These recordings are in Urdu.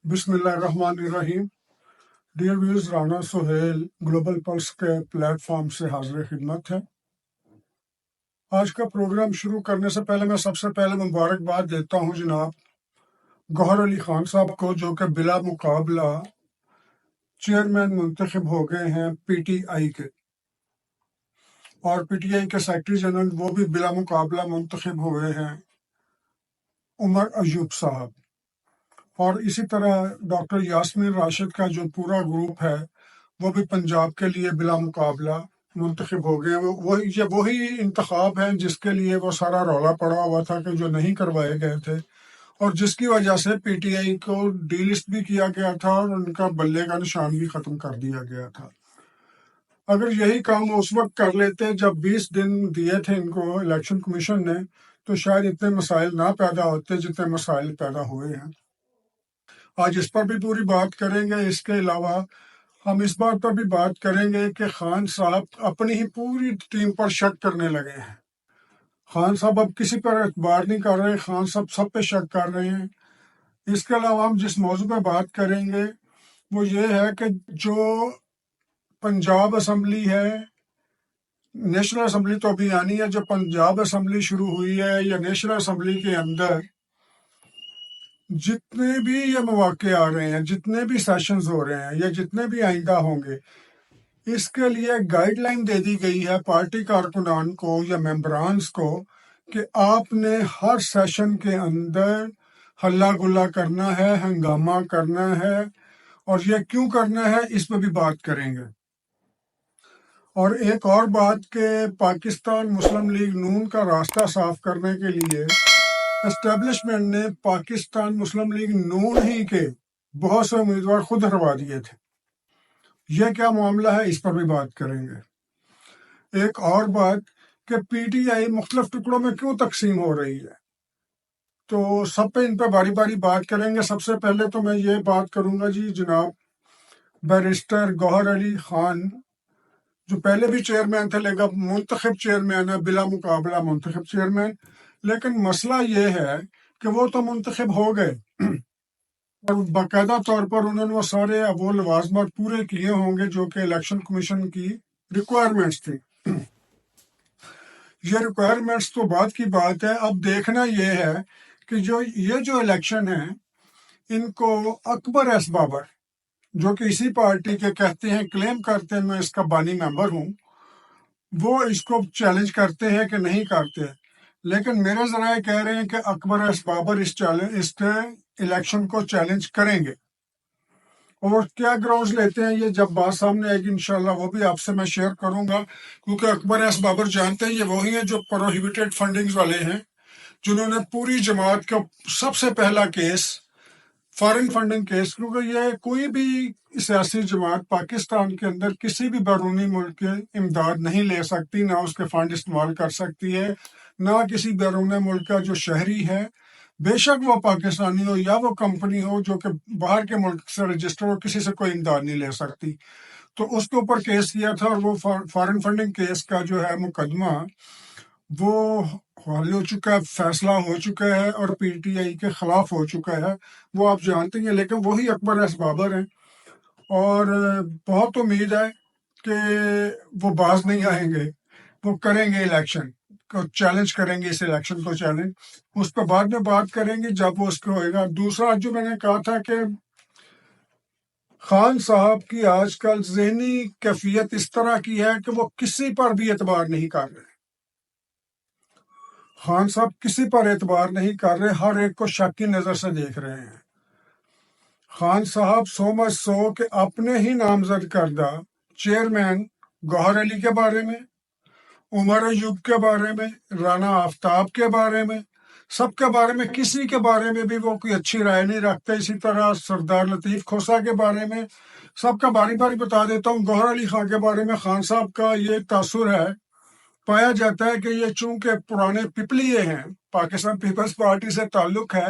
بسم اللہ الرحمن الرحیم۔ Dear viewers, Rana Sohail Global Plus کے پلیٹ فارم سے حاضر خدمت ہے۔ آج کا پروگرام شروع کرنے سے پہلے میں سب سے پہلے مبارکباد دیتا ہوں جناب گوہر علی خان صاحب کو، جو کہ بلا مقابلہ چیئرمین منتخب ہو گئے ہیں پی ٹی آئی کے، اور پی ٹی آئی کے سیکرٹری جنرل وہ بھی بلا مقابلہ منتخب ہوئے ہیں عمر ایوب صاحب، اور اسی طرح ڈاکٹر یاسمین راشد کا جو پورا گروپ ہے وہ بھی پنجاب کے لیے بلا مقابلہ منتخب ہو گئے ہیں۔ یہ وہی انتخاب ہیں جس کے لیے وہ سارا رولا پڑا ہوا تھا کہ جو نہیں کروائے گئے تھے، اور جس کی وجہ سے پی ٹی آئی کو ڈی لسٹ بھی کیا گیا تھا اور ان کا بلے کا نشان بھی ختم کر دیا گیا تھا۔ اگر یہی کام اس وقت کر لیتے جب 20 دن دیے تھے ان کو الیکشن کمیشن نے، تو شاید اتنے مسائل نہ پیدا ہوتے جتنے مسائل پیدا ہوئے ہیں۔ آج اس پر بھی پوری بات کریں گے۔ اس کے علاوہ ہم اس بات پر بھی بات کریں گے کہ خان صاحب اپنی ہی پوری ٹیم پر شک کرنے لگے ہیں۔ خان صاحب اب کسی پر اعتبار نہیں کر رہے، خان صاحب سب پہ شک کر رہے ہیں۔ اس کے علاوہ ہم جس موضوع پہ بات کریں گے وہ یہ ہے کہ جو پنجاب اسمبلی ہے، نیشنل اسمبلی تو ابھی آنی ہے، جو پنجاب اسمبلی شروع ہوئی ہے یا نیشنل اسمبلی کے اندر جتنے بھی یہ مواقع آ رہے ہیں، جتنے بھی سیشنز ہو رہے ہیں یا جتنے بھی آئندہ ہوں گے، اس کے لیے گائیڈ لائن دے دی گئی ہے پارٹی کارکنان کو یا ممبرانز کو کہ آپ نے ہر سیشن کے اندر ہلا گلا کرنا ہے، ہنگامہ کرنا ہے، اور یہ کیوں کرنا ہے اس پہ بھی بات کریں گے۔ اور ایک اور بات کہ پاکستان مسلم لیگ نون کا راستہ صاف کرنے کے لیے اسٹیبلشمنٹ نے پاکستان مسلم لیگ نون ہی کے بہت سے امیدوار خود ہروا دیے تھے۔ یہ کیا معاملہ ہے، اس پر بھی بات کریں گے۔ ایک اور بات کہ پی ٹی آئی مختلف ٹکڑوں میں کیوں تقسیم ہو رہی ہے، تو سب پہ ان پہ باری باری بات کریں گے۔ سب سے پہلے تو میں یہ بات کروں گا جی جناب بیرسٹر گوہر علی خان، جو پہلے بھی چیئرمین تھے لیکن منتخب چیئرمین ہے، بلا مقابلہ منتخب چیئرمین۔ لیکن مسئلہ یہ ہے کہ وہ تو منتخب ہو گئے اور باقاعدہ طور پر انہوں نے وہ سارے وہ لوازمات پورے کیے ہوں گے جو کہ الیکشن کمیشن کی ریکوائرمنٹس تھی۔ یہ ریکوائرمنٹس تو بعد کی بات ہے۔ اب دیکھنا یہ ہے کہ جو الیکشن ہے، ان کو اکبر ایس بابر، جو کہ اسی پارٹی کے کہتے ہیں، کلیم کرتے ہیں میں اس کا بانی ممبر ہوں، وہ اس کو چیلنج کرتے ہیں کہ نہیں کرتے، لیکن میرے ذرائع کہہ رہے ہیں کہ اکبر ایس بابر اس الیکشن کو چیلنج کریں گے۔ اور کیا گراؤنڈز لیتے ہیں، یہ جب بات سامنے آئے گی انشاءاللہ وہ بھی آپ سے میں شیئر کروں گا، کیونکہ اکبر ایس بابر جانتے ہیں یہ وہی ہیں جو پروہیبیٹڈ فنڈنگز والے ہیں، جنہوں نے پوری جماعت کا سب سے پہلا کیس فارن فنڈنگ کیس، کیونکہ یہ کوئی بھی سیاسی جماعت پاکستان کے اندر کسی بھی بیرونی ملک کی امداد نہیں لے سکتی، نہ اس کے فنڈ استعمال کر سکتی ہے، نہ کسی بیرون ملک کا جو شہری ہے، بے شک وہ پاکستانی ہو یا وہ کمپنی ہو جو کہ باہر کے ملک سے رجسٹر ہو، کسی سے کوئی امداد نہیں لے سکتی۔ تو اس کے اوپر کیس کیا تھا، اور وہ فارن فنڈنگ کیس کا جو ہے مقدمہ وہ حل ہو چکا ہے، فیصلہ ہو چکا ہے اور پی ٹی آئی کے خلاف ہو چکا ہے، وہ آپ جانتے ہیں۔ لیکن وہی اکبر ایس بابر ہیں، اور بہت امید ہے کہ وہ باز نہیں آئیں گے، وہ کریں گے الیکشن کو چیلنج کریں گے، اس الیکشن کو چیلنج، اس پہ بعد میں بات کریں گے جب وہ اس کو ہوئے گا۔ دوسرا جو میں نے کہا تھا کہ خان صاحب کی آج کل ذہنی کیفیت اس طرح کی ہے کہ وہ کسی پر بھی اعتبار نہیں کر رہے۔ خان صاحب کسی پر اعتبار نہیں کر رہے، ہر ایک کو شک کی نظر سے دیکھ رہے ہیں۔ خان صاحب سو مچ سو کہ اپنے ہی نامزد کردہ چیئرمین گوہر علی کے بارے میں، عمر ایوب کے بارے میں، رانا آفتاب کے بارے میں، سب کے بارے میں، کسی کے بارے میں بھی وہ کوئی اچھی رائے نہیں رکھتے۔ اسی طرح سردار لطیف کھوسہ کے بارے میں سب کا باری باری بتا دیتا ہوں۔ گوہر علی خان کے بارے میں خان صاحب کا یہ تاثر ہے، پایا جاتا ہے کہ یہ چونکہ پرانے پپلیے ہیں، پاکستان پیپلز پارٹی سے تعلق ہے،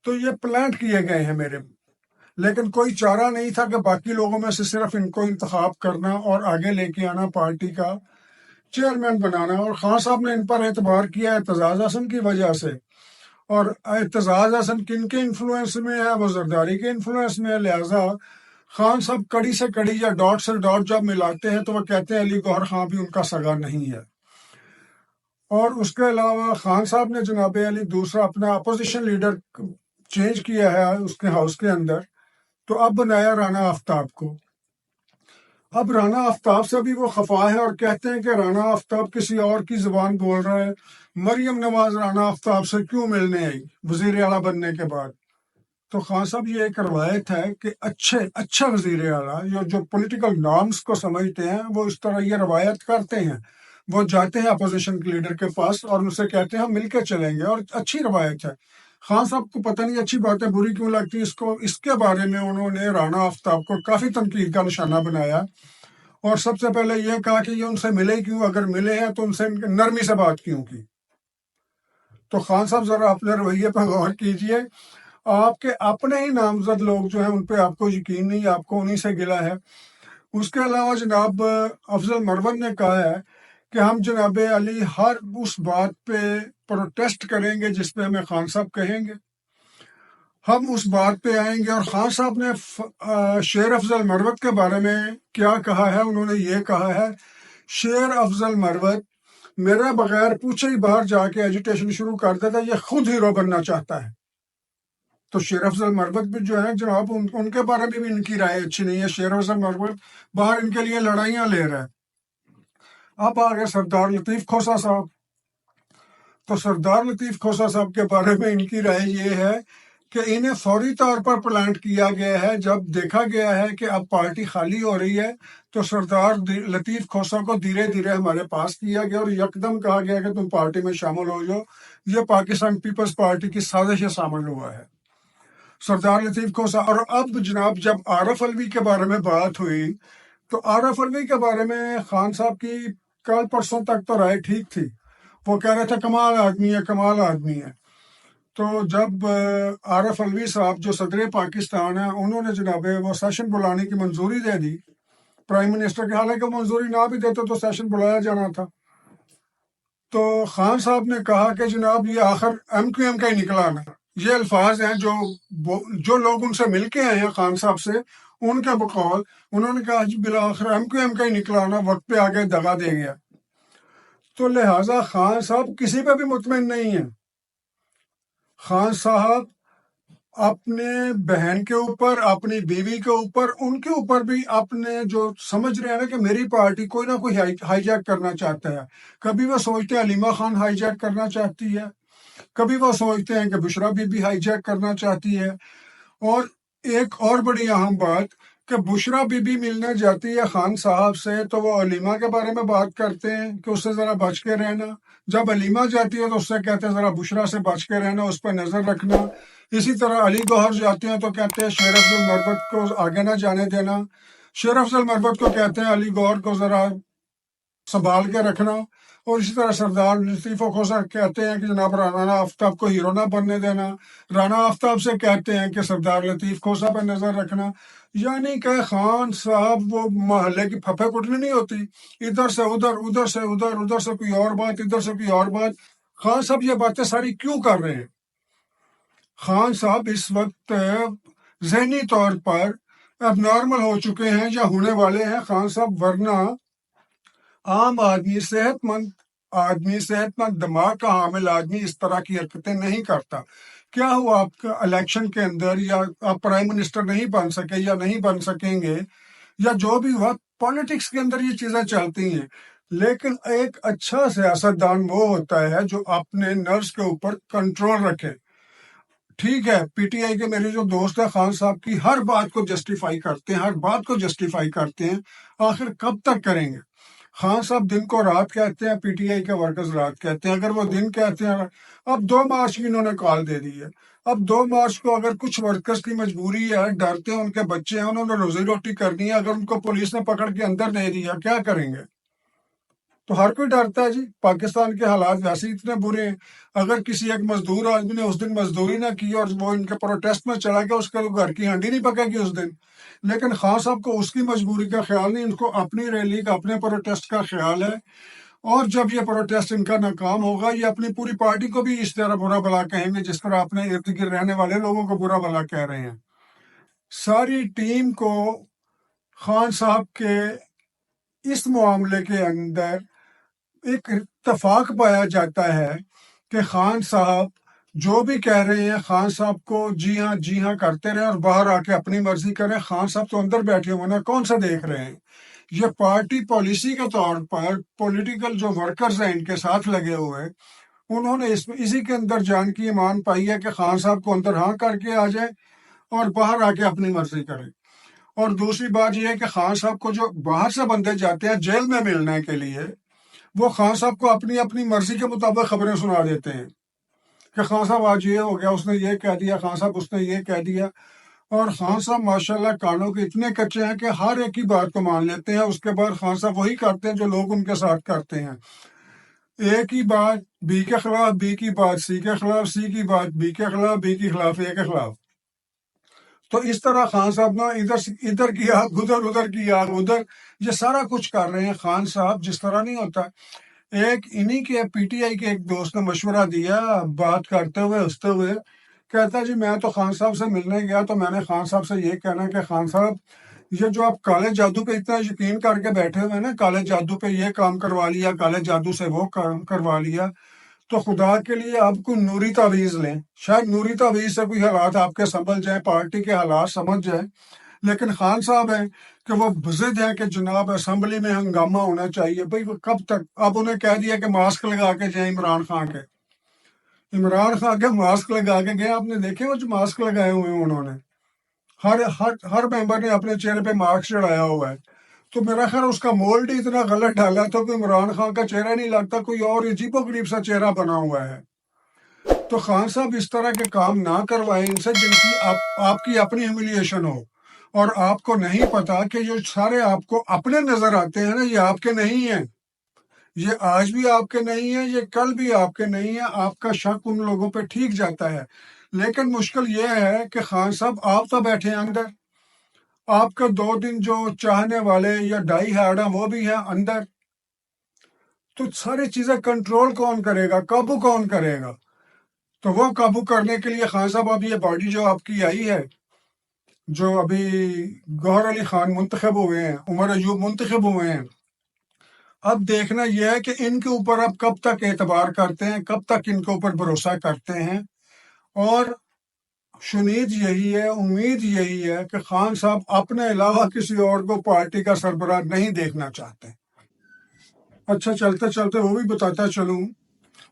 تو یہ پلانٹ کیے گئے ہیں میرے، لیکن کوئی چارہ نہیں تھا کہ باقی لوگوں میں سے صرف ان کو انتخاب کرنا اور آگے لے کے آنا، پارٹی کا چیئرمین بنانا، اور خان صاحب نے ان پر اعتبار کیا اعتزاز حسن کی وجہ سے، اور اعتزاز احسن کن کے انفلوئنس میں ہے؟ وہ زرداری کے انفلوئنس میں ہے۔ لہٰذا خان صاحب کڑی سے کڑی یا ڈاٹ سے ڈاٹ جب ملاتے ہیں تو وہ کہتے ہیں علی گوہر خان بھی ان کا سگا نہیں ہے۔ اور اس کے علاوہ خان صاحب نے جناب علی دوسرا اپنا اپوزیشن لیڈر چینج کیا ہے اس کے ہاؤس کے اندر، تو اب بنایا رانا آفتاب کو۔ اب رانا آفتاب سے بھی وہ خفا ہے اور کہتے ہیں کہ رانا آفتاب کسی اور کی زبان بول رہا ہے۔ مریم نواز رانا آفتاب سے کیوں ملنے آئی وزیر اعلیٰ بننے کے بعد؟ تو خان صاحب یہ ایک روایت ہے کہ اچھے وزیر اعلیٰ جو پولیٹیکل نارمز کو سمجھتے ہیں وہ اس طرح یہ روایت کرتے ہیں، وہ جاتے ہیں اپوزیشن لیڈر کے پاس اور ان سے کہتے ہیں ہم مل کے چلیں گے، اور اچھی روایت ہے۔ خان صاحب کو پتہ نہیں اچھی باتیں بری کیوں لگتی اس کو، اس کے بارے میں انہوں نے رانا آفتاب کو کافی تنقید کا نشانہ بنایا، اور سب سے پہلے یہ کہا کہ یہ ان سے ملے کیوں، اگر ملے ہیں تو ان سے نرمی سے بات کیوں کی۔ تو خان صاحب ذرا اپنے رویے پر غور کیجئے، آپ کے اپنے ہی نامزد لوگ جو ہیں ان پہ آپ کو یقین نہیں، آپ کو انہی سے گلا ہے۔ اس کے علاوہ جناب افضل مروت نے کہا ہے کہ ہم جناب علی ہر اس بات پہ پروٹیسٹ کریں گے جس پہ ہمیں خان صاحب کہیں گے، ہم اس بات پہ آئیں گے۔ اور خان صاحب نے شیر افضل مروت کے بارے میں کیا کہا ہے؟ انہوں نے یہ کہا ہے، شیر افضل مروت میرے بغیر پوچھے ہی باہر جا کے ایجوٹیشن شروع کر دیتا، یہ خود ہیرو بننا چاہتا ہے۔ تو شیر افضل مروت بھی جو ہے جناب ان کے بارے میں بھی ان کی رائے اچھی نہیں ہے۔ شیر افضل مروت باہر ان کے لیے لڑائیاں لے رہا ہے۔ اب آگے سردار لطیف کھوسہ صاحب، تو سردار لطیف کھوسہ صاحب کے بارے میں ان کی رائے یہ ہے کہ انہیں فوری طور پر پلانٹ کیا گیا ہے۔ جب دیکھا گیا ہے کہ اب پارٹی خالی ہو رہی ہے تو سردار لطیف کھوسہ کو دھیرے دھیرے ہمارے پاس کیا گیا اور یکدم کہا گیا کہ تم پارٹی میں شامل ہو جاؤ۔ یہ پاکستان پیپلز پارٹی کی سازش سے شامل ہوا ہے سردار لطیف کھوسہ۔ اور اب جناب جب عارف علوی کے بارے میں بات ہوئی تو عارف علوی کے بارے میں خان صاحب کی کل پرسوں تک تو رائے ٹھیک تھی، وہ کہہ رہے تھے کمال آدمی ہے، کمال آدمی ہے۔ تو جب عارف علوی صاحب جو صدر پاکستان ہیں انہوں نے جناب وہ سیشن بلانے کی منظوری دے دی پرائم منسٹر کے، حالانکہ منظوری نہ بھی دیتے تو سیشن بلایا جانا تھا، تو خان صاحب نے کہا کہ جناب یہ آخر ایم کیو ایم کا ہی نکلا نا۔ یہ الفاظ ہیں جو لوگ ان سے مل کے آئے ہیں خان صاحب سے، ان کے بقول انہوں نے کہا جی بالآخر ایم کیو ایم کا ہی نکلا نا، وقت پہ آگے دغا دے گیا۔ تو لہٰذا خان صاحب کسی پہ بھی مطمئن نہیں ہیں۔ خان صاحب اپنے بہن کے اوپر، اپنی بیوی کے اوپر، ان کے اوپر بھی اپنے جو سمجھ رہے ہیں کہ میری پارٹی کوئی نہ کوئی ہائی جیک کرنا چاہتا ہے۔ کبھی وہ سوچتے ہیں علیمہ خان ہائی جیک کرنا چاہتی ہے، کبھی وہ سوچتے ہیں کہ بشرا بی بی ہائی جیک کرنا چاہتی ہے۔ اور ایک اور بڑی اہم بات کہ بشرا بی بی ملنے جاتی ہے خان صاحب سے تو وہ علیمہ کے بارے میں بات کرتے ہیں کہ اس سے ذرا بچ کے رہنا، جب علیمہ جاتی ہے تو اس سے کہتے ہیں ذرا بشرا سے بچ کے رہنا، اس پہ نظر رکھنا۔ اسی طرح علی گوہر جاتے ہیں تو کہتے ہیں شیر افضل مروت کو آگے نہ جانے دینا، شیر افضل مروت کو کہتے ہیں علی گوہر کو ذرا سنبھال کے رکھنا۔ اور اسی طرح سردار لطیف کھوسہ کہتے ہیں کہ جناب رانا آفتاب کو ہیرو نہ بننے دینا، رانا آفتاب سے کہتے ہیں کہ سردار لطیف کھوسہ پہ نظر رکھنا۔ یعنی کہ خان صاحب وہ محلے کی پھپھے کٹنی نہیں ہوتی، ادھر سے ادھر، ادھر سے ادھر، ادھر سے کوئی اور بات، ادھر سے کوئی اور بات۔ خان صاحب یہ باتیں ساری کیوں کر رہے ہیں؟ خان صاحب اس وقت ذہنی طور پر اب نارمل ہو چکے ہیں یا ہونے والے ہیں خان صاحب، ورنہ عام آدمی، صحت مند دماغ کا حامل آدمی اس طرح کی حرکتیں نہیں کرتا۔ کیا ہوا آپ کا الیکشن کے اندر، یا آپ پرائم منسٹر نہیں بن سکے یا نہیں بن سکیں گے، یا جو بھی ہوا، پالیٹکس کے اندر یہ چیزیں چلتی ہیں، لیکن ایک اچھا سیاستدان وہ ہوتا ہے جو اپنے نرس کے اوپر کنٹرول رکھے۔ ٹھیک ہے، پی ٹی آئی کے میرے جو دوست ہیں خان صاحب کی ہر بات کو جسٹیفائی کرتے ہیں، ہر بات کو جسٹیفائی کرتے ہیں، آخر کب تک کریں گے؟ خان صاحب دن کو رات کہتے ہیں، پی ٹی آئی کے ورکرز رات کہتے ہیں۔ اگر وہ دن کہتے ہیں، اب 2 مارچ کی انہوں نے کال دے دی ہے، اب 2 مارچ کو اگر کچھ ورکرز کی مجبوری ہے، ڈرتے ہیں، ان کے بچے ہیں، انہوں نے روزی روٹی کرنی ہے، اگر ان کو پولیس نے پکڑ کے اندر دے دیا کیا کریں گے؟ تو ہر کوئی ڈرتا ہے جی، پاکستان کے حالات ویسے ہی اتنے برے ہیں۔ اگر کسی ایک مزدور آدمی نے اس دن مزدوری نہ کی اور وہ ان کے پروٹیسٹ میں چلا گیا، اس کے گھر کی ہانڈی نہیں پکے گی اس دن۔ لیکن خان صاحب کو اس کی مجبوری کا خیال نہیں، ان کو اپنی ریلی کا، اپنے پروٹیسٹ کا خیال ہے۔ اور جب یہ پروٹیسٹ ان کا ناکام ہوگا یہ اپنی پوری پارٹی کو بھی اس طرح برا بلا کہیں گے جس طرح اپنے ارد گرد رہنے والے لوگوں کو برا بلا کہہ رہے ہیں۔ ساری ٹیم کو خان صاحب کے اس معاملے کے اندر ایک اتفاق پایا جاتا ہے کہ خان صاحب جو بھی کہہ رہے ہیں خان صاحب کو جی ہاں کرتے رہے اور باہر آ کے اپنی مرضی کریں۔ خان صاحب تو اندر بیٹھے ہوئے نا، کون سا دیکھ رہے ہیں؟ یہ پارٹی پالیسی کے طور پر پولیٹیکل جو ورکرز ہیں ان کے ساتھ لگے ہوئے، انہوں نے اسی کے اندر جان کی ایمان پائی ہے کہ خان صاحب کو اندر ہاں کر کے آ جائے اور باہر آ کے اپنی مرضی کرے۔ اور دوسری بات یہ ہے کہ خان صاحب کو جو باہر سے بندے جاتے ہیں جیل میں ملنے کے لیے، وہ خان صاحب کو اپنی مرضی کے مطابق خبریں سنا دیتے ہیں کہ خان صاحب آج یہ ہو گیا، اس نے یہ کہہ دیا، خان صاحب اس نے یہ کہہ دیا۔ اور خان صاحب ماشاءاللہ کانوں کے اتنے کچے ہیں کہ ہر ایک کی بات کو مان لیتے ہیں۔ اس کے بعد خان صاحب وہی کرتے ہیں جو لوگ ان کے ساتھ کرتے ہیں۔ ایک ہی بات بی کے خلاف، بی کی بات سی کے خلاف، سی کی بات بی کے خلاف، بی کے خلاف اے کے خلاف۔ تو اس طرح خان صاحب نا ادھر کی آگ ادھر، ادھر کی آگ ادھر، یہ سارا کچھ کر رہے ہیں۔ خان صاحب جس طرح نہیں ہوتا، ایک انہی کے پی ٹی آئی کے ایک دوست نے مشورہ دیا بات کرتے ہوئے ہنستے ہوئے، کہتا جی میں تو خان صاحب سے ملنے گیا تو میں نے خان صاحب سے یہ کہنا کہ خان صاحب یہ جو آپ کالے جادو پہ اتنا یقین کر کے بیٹھے ہوئے ہیں نا، کالے جادو پہ یہ کام کروا لیا، کالے جادو سے وہ کام کروا لیا، تو خدا کے لیے آپ کو نوری تعویذ لیں، شاید نوری تعویذ سے کوئی حالات آپ کے سنبھل جائیں، پارٹی کے حالات سمجھ جائیں۔ لیکن خان صاحب ہیں کہ وہ ضد ہے کہ جناب اسمبلی میں ہنگامہ ہونا چاہیے۔ بھائی وہ کب تک؟ اب انہیں کہہ دیا کہ ماسک لگا کے جائیں عمران خان کے ماسک لگا کے گئے۔ آپ نے دیکھے وہ جو ماسک لگائے ہوئے ہیں انہوں نے، ہر ممبر نے اپنے چہرے پہ ماسک چڑھایا ہوا ہے۔ تو میرا خیال اس کا مولڈ ہی اتنا غلط ڈالا تو کہ عمران خان کا چہرہ نہیں لگتا، کوئی اور عجیب و غریب سا چہرہ بنا ہوا ہے۔ تو خان صاحب اس طرح کے کام نہ کروائیں ان سے جن کی آپ کی اپنی ہیوملیشن ہو، اور آپ کو نہیں پتا کہ جو سارے آپ کو اپنے نظر آتے ہیں نا، یہ آپ کے نہیں ہیں، یہ آج بھی آپ کے نہیں ہیں، یہ کل بھی آپ کے نہیں ہیں۔ آپ کا شک ان لوگوں پہ ٹھیک جاتا ہے، لیکن مشکل یہ ہے کہ خان صاحب آپ تو بیٹھے ہیں اندر، آپ کا 2 دن جو چاہنے والے یا ڈائی ہارڈ ہیں وہ بھی ہیں اندر، تو ساری چیزیں کنٹرول کون کرے گا، قابو کون کرے گا؟ تو وہ قابو کرنے کے لیے خان صاحب اب یہ باڈی جو آپ کی آئی ہے، جو ابھی گوہر علی خان منتخب ہوئے ہیں، عمر ایوب منتخب ہوئے ہیں، اب دیکھنا یہ ہے کہ ان کے اوپر آپ کب تک اعتبار کرتے ہیں، کب تک ان کے اوپر بھروسہ کرتے ہیں۔ اور شنید یہی ہے، امید یہی ہے کہ خان صاحب اپنے علاوہ کسی اور کو پارٹی کا سربراہ نہیں دیکھنا چاہتے۔ اچھا چلتے چلتے وہ بھی بتاتا چلوں،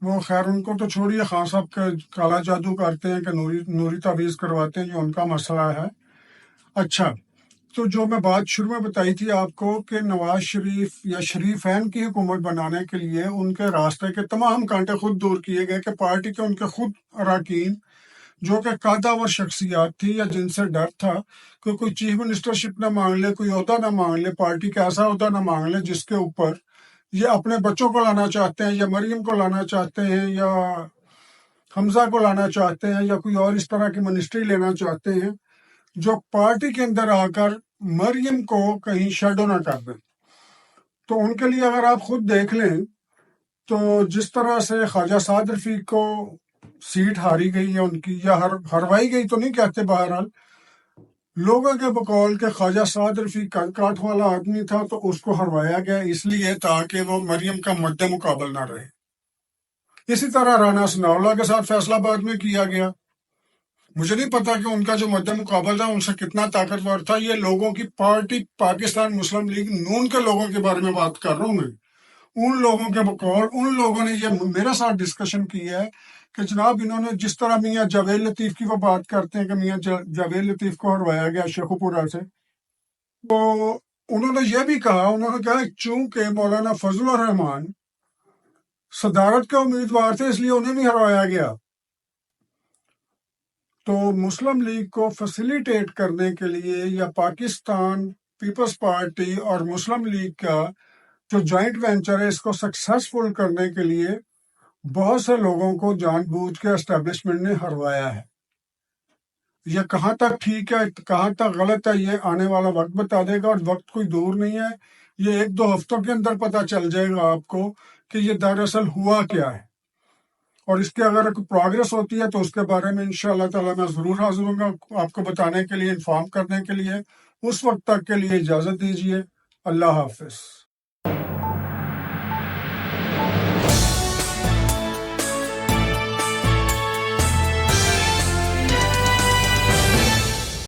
وہ خیر ان کو تو چھوڑیے، خان صاحب کے کالا جادو کرتے ہیں کہ نوری تعویذ کرواتے ہیں، یہ ان کا مسئلہ ہے۔ اچھا، تو جو میں بات شروع میں بتائی تھی آپ کو کہ نواز شریف یا شریفین کی حکومت بنانے کے لیے ان کے راستے کے تمام کانٹے خود دور کیے گئے، کہ پارٹی کے ان کے خود اراکین جو کہ قادور شخصیات تھی یا جن سے ڈر تھا کہ کوئی چیف منسٹرشپ نہ مانگ لے، کوئی عہدہ نہ مانگ لے، پارٹی کا ایسا عہدہ نہ مانگ لے جس کے اوپر یہ اپنے بچوں کو لانا چاہتے ہیں، یا مریم کو لانا چاہتے ہیں، یا حمزہ کو لانا چاہتے ہیں، یا کوئی اور اس طرح کی منسٹری لینا چاہتے ہیں جو پارٹی کے اندر آ کر مریم کو کہیں شیڈو نہ کر دیں۔ تو ان کے لیے اگر آپ خود دیکھ لیں تو جس طرح سے خواجہ سعد رفیق کو سیٹ ہاری گئی ہے ان کی، یا ہروائی گئی تو نہیں کہتے، بہرحال لوگوں کے بقول کے خواجہ سعد رفیق کاٹ والا آدمی تھا تو اس کو ہروایا گیا اس لیے تاکہ وہ مریم کا مد مقابل نہ رہے۔ اسی طرح رانا ثناء اللہ کے ساتھ فیصلہ آباد میں کیا گیا۔ مجھے نہیں پتا کہ ان کا جو مد مقابل تھا ان سے کتنا طاقتور تھا۔ یہ لوگوں کی پارٹی پاکستان مسلم لیگ نون کے لوگوں کے بارے میں بات کر رہا ہوں میں۔ ان لوگوں کے بقول ان لوگوں نے یہ میرے ساتھ ڈسکشن کی ہے کہ جناب انہوں نے جس طرح میاں جاوید لطیف کی وہ بات کرتے ہیں کہ میاں جاوید لطیف کو ہروایا گیا شیخو پورہ سے، تو انہوں نے یہ بھی کہا، انہوں نے کہا چونکہ مولانا فضل الرحمان صدارت کے امیدوار تھے اس لیے انہیں بھی ہروایا گیا۔ تو مسلم لیگ کو فیسیلیٹیٹ کرنے کے لیے یا پاکستان پیپلز پارٹی اور مسلم لیگ کا جو جوائنٹ وینچر ہے اس کو سکسیسفل کرنے کے لیے بہت سے لوگوں کو جان بوجھ کے اسٹیبلشمنٹ نے ہروایا ہے۔ یہ کہاں تک ٹھیک ہے کہاں تک غلط ہے یہ آنے والا وقت بتا دے گا، اور وقت کوئی دور نہیں ہے، یہ 1-2 ہفتوں کے اندر پتہ چل جائے گا آپ کو کہ یہ دراصل ہوا کیا ہے، اور اس کے اگر کوئی پروگرس ہوتی ہے تو اس کے بارے میں انشاءاللہ تعالیٰ میں ضرور حاضر ہوں گا آپ کو بتانے کے لیے، انفارم کرنے کے لیے۔ اس وقت تک کے لیے اجازت دیجیے، اللہ حافظ۔